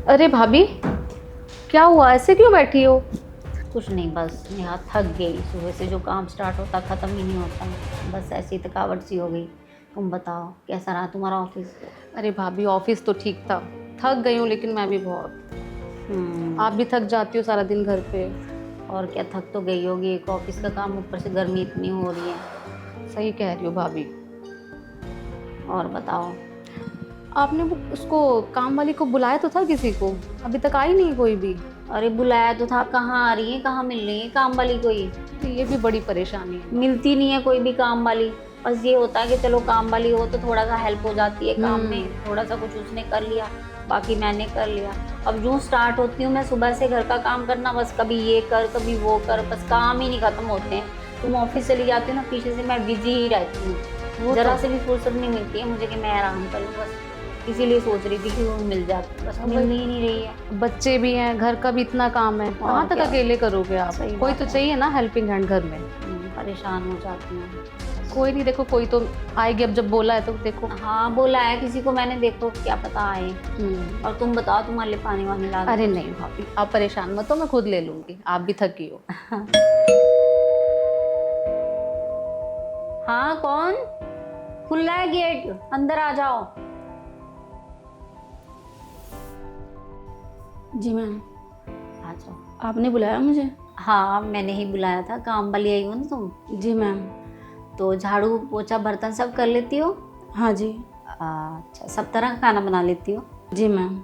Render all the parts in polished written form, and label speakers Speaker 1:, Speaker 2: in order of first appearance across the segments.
Speaker 1: अरे भाभी, क्या हुआ? ऐसे क्यों बैठी हो?
Speaker 2: कुछ नहीं, बस यहाँ थक गई। सुबह से जो काम स्टार्ट होता ख़त्म ही नहीं होता। बस ऐसी थकावट सी हो गई। तुम बताओ कैसा रहा तुम्हारा ऑफिस?
Speaker 1: अरे भाभी, ऑफिस तो ठीक था। थक गई हूँ लेकिन मैं भी बहुत। आप भी थक जाती हो सारा दिन घर पे।
Speaker 2: और क्या, थक तो गई होगी। एक ऑफिस का काम, ऊपर से गर्मी इतनी हो रही है।
Speaker 1: सही कह रही हो भाभी।
Speaker 2: और बताओ।
Speaker 1: आपने वो उसको काम वाली को बुलाया तो था किसी को? अभी तक आई नहीं कोई भी।
Speaker 2: अरे बुलाया तो था, कहाँ आ रही है, कहाँ मिल रही है काम वाली कोई?
Speaker 1: तो ये भी बड़ी परेशानी है।
Speaker 2: मिलती नहीं है कोई भी काम वाली। बस ये होता है कि चलो काम वाली हो तो थोड़ा सा हेल्प हो जाती है काम में, थोड़ा सा कुछ उसने कर लिया, बाकी मैंने कर लिया। अब यूँ स्टार्ट होती हूँ मैं सुबह से घर का काम करना, बस कभी ये कर कभी वो कर, बस काम ही नहीं खत्म होते हैं। तुम ऑफिस चली जाती हो ना, पीछे से मैं बिजी ही रहती हूँ। जरा से भी फुर्सत नहीं मिलती है मुझे कि मैं आराम करूँ। बस इसीलिए सोच रही थी कि वो मिल जाती, बस मिल ही नहीं रही है।
Speaker 1: बच्चे भी हैं, घर का भी इतना काम है, कहाँ तक अकेले करोगे आप? कोई तो चाहिए ना हेल्पिंग हैंड घर में।
Speaker 2: परेशान हो जाती हूँ।
Speaker 1: कोई नहीं, देखो कोई तो आएगी। अब जब बोला है तो देखो।
Speaker 2: हाँ बोला है किसी को मैंने, देखो क्या पता आए। और तुम बताओ, तुम्हारे लिए पानी वानी ला दूं?
Speaker 1: अरे नहीं भाभी, आप परेशान मत हो, मैं खुद ले लूंगी। आप भी थकी हो।
Speaker 2: हाँ कौन? खुला है गेट, अंदर आ जाओ।
Speaker 3: जी मैम।
Speaker 2: आ जाओ।
Speaker 3: आपने बुलाया मुझे?
Speaker 2: हाँ मैंने ही बुलाया था, काम वाली आई हो ना तुम?
Speaker 3: जी मैम।
Speaker 2: तो झाड़ू पोछा बर्तन सब कर लेती हो?
Speaker 3: हाँ जी।
Speaker 2: अच्छा, सब तरह का खाना बना लेती हो?
Speaker 3: जी मैम।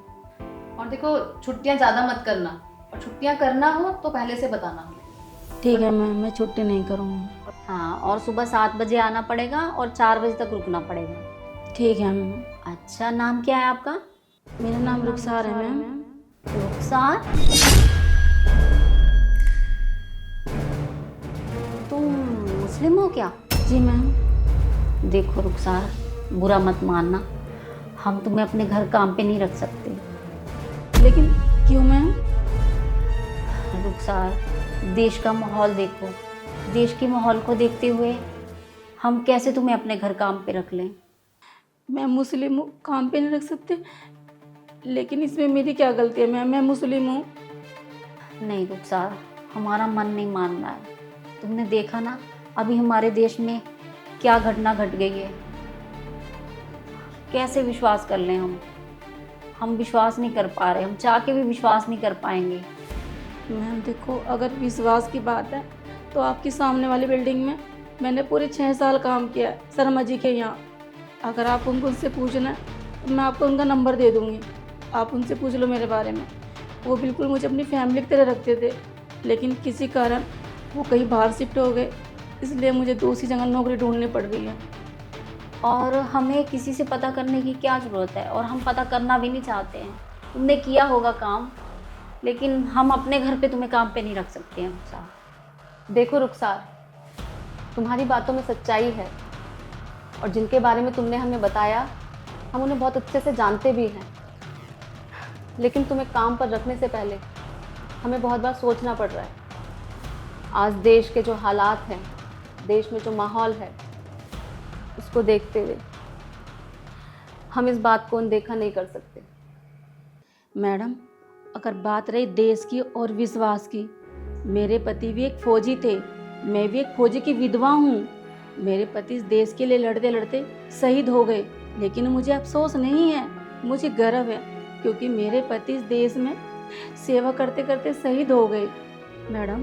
Speaker 1: और देखो, छुट्टियां ज़्यादा मत करना, और छुट्टियां करना हो तो पहले से बताना।
Speaker 3: ठीक है मैम, मैं छुट्टी नहीं करूँगी।
Speaker 2: हाँ, और सुबह 7 बजे आना पड़ेगा और 4 बजे तक रुकना पड़ेगा।
Speaker 3: ठीक है मैम।
Speaker 2: अच्छा, नाम क्या है आपका?
Speaker 3: मेरा नाम रुखसार है मैम।
Speaker 2: रुखसार? तुम मुस्लिम हो क्या?
Speaker 3: जी मैम।
Speaker 2: देखो रुखसार, बुरा मत मानना, हम तुम्हें अपने घर काम पे नहीं रख सकते।
Speaker 3: लेकिन क्यों मैम?
Speaker 2: रुखसार, देश का माहौल देखो, देश के माहौल को देखते हुए हम कैसे तुम्हें अपने घर काम पे रख लें?
Speaker 3: मैं मुस्लिम हूँ, काम पे नहीं रख सकते? लेकिन इसमें मेरी क्या गलती है मैम? मैं मुस्लिम हूँ।
Speaker 2: नहीं रुखसार, हमारा मन नहीं मान रहा है। तुमने देखा ना अभी हमारे देश में क्या घटना घट गई है। कैसे विश्वास कर लें हम विश्वास नहीं कर पा रहे, हम चाह के भी विश्वास नहीं कर पाएंगे।
Speaker 3: मैम देखो, अगर विश्वास की बात है तो आपकी सामने वाली बिल्डिंग में मैंने पूरे 6 साल काम किया है शर्मा जी के यहाँ। अगर आप उनसे पूछना है तो मैं आपको उनका नंबर दे दूँगी, आप उनसे पूछ लो मेरे बारे में। वो बिल्कुल मुझे अपनी फैमिली की तरह रखते थे, लेकिन किसी कारण वो कहीं बाहर शिफ्ट हो गए, इसलिए मुझे दूसरी जगह नौकरी ढूंढनी पड़ रही है।
Speaker 2: और हमें किसी से पता करने की क्या ज़रूरत है, और हम पता करना भी नहीं चाहते हैं। तुमने किया होगा काम, लेकिन हम अपने घर पे तुम्हें काम पे नहीं रख सकते हैं रुखसार।
Speaker 1: देखो रुखसार, तुम्हारी बातों में सच्चाई है, और जिनके बारे में तुमने हमें बताया हम उन्हें बहुत अच्छे से जानते भी हैं। लेकिन तुम्हें काम पर रखने से पहले हमें बहुत बार सोचना पड़ रहा है। आज देश के जो हालात हैं, देश में जो माहौल है, उसको देखते हुए हम इस बात को अनदेखा नहीं कर सकते।
Speaker 3: मैडम, अगर बात रही देश की और विश्वास की, मेरे पति भी एक फौजी थे, मैं भी एक फौजी की विधवा हूँ। मेरे पति इस देश के लिए लड़ते लड़ते शहीद हो गए, लेकिन मुझे अफसोस नहीं है, मुझे गर्व है, क्योंकि मेरे पति इस देश में सेवा करते करते शहीद हो गए। मैडम,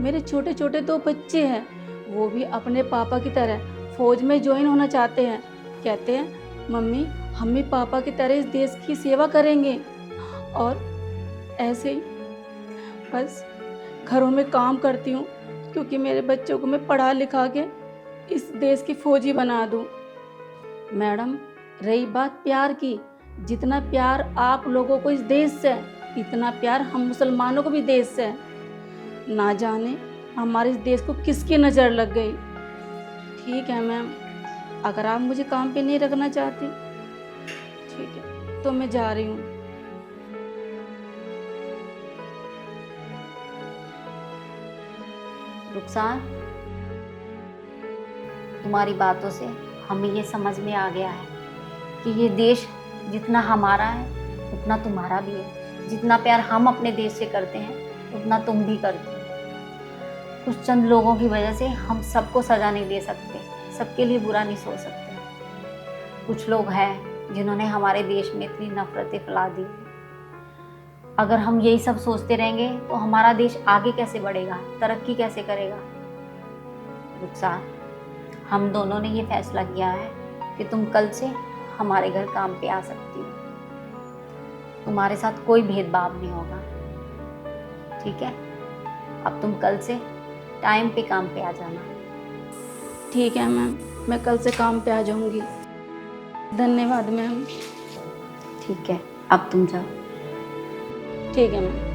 Speaker 3: मेरे छोटे छोटे 2 बच्चे हैं, वो भी अपने पापा की तरह फौज में ज्वाइन होना चाहते हैं। कहते हैं मम्मी, हम भी पापा की तरह इस देश की सेवा करेंगे। और ऐसे ही बस घरों में काम करती हूँ, क्योंकि मेरे बच्चों को मैं पढ़ा लिखा के इस देश की फौजी बना दूँ। मैडम, रही बात प्यार की, जितना प्यार आप लोगों को इस देश से है, इतना प्यार हम मुसलमानों को भी देश से है। ना जाने हमारे इस देश को किसकी नज़र लग गई। ठीक है मैम, अगर आप मुझे काम पे नहीं रखना चाहती, ठीक है, तो मैं जा रही हूँ।
Speaker 2: रुखसार, तुम्हारी बातों से हमें ये समझ में आ गया है कि ये देश जितना हमारा है उतना तुम्हारा भी है। जितना प्यार हम अपने देश से करते हैं उतना तुम भी करती हो। कुछ चंद लोगों की वजह से हम सबको सजा नहीं दे सकते, सबके लिए बुरा नहीं सोच सकते। कुछ लोग हैं जिन्होंने हमारे देश में इतनी नफरतें फैला दी। अगर हम यही सब सोचते रहेंगे तो हमारा देश आगे कैसे बढ़ेगा, तरक्की कैसे करेगा। रुखसार, हम दोनों ने ये फैसला किया है कि तुम कल से हमारे घर काम पे आ सकती हो। तुम्हारे साथ कोई भेदभाव नहीं होगा, ठीक है? अब तुम कल से टाइम पे काम पे आ जाना।
Speaker 3: ठीक है मैम, मैं कल से काम पे आ जाऊंगी। धन्यवाद मैम।
Speaker 2: ठीक है, अब तुम जाओ।
Speaker 3: ठीक है मैम।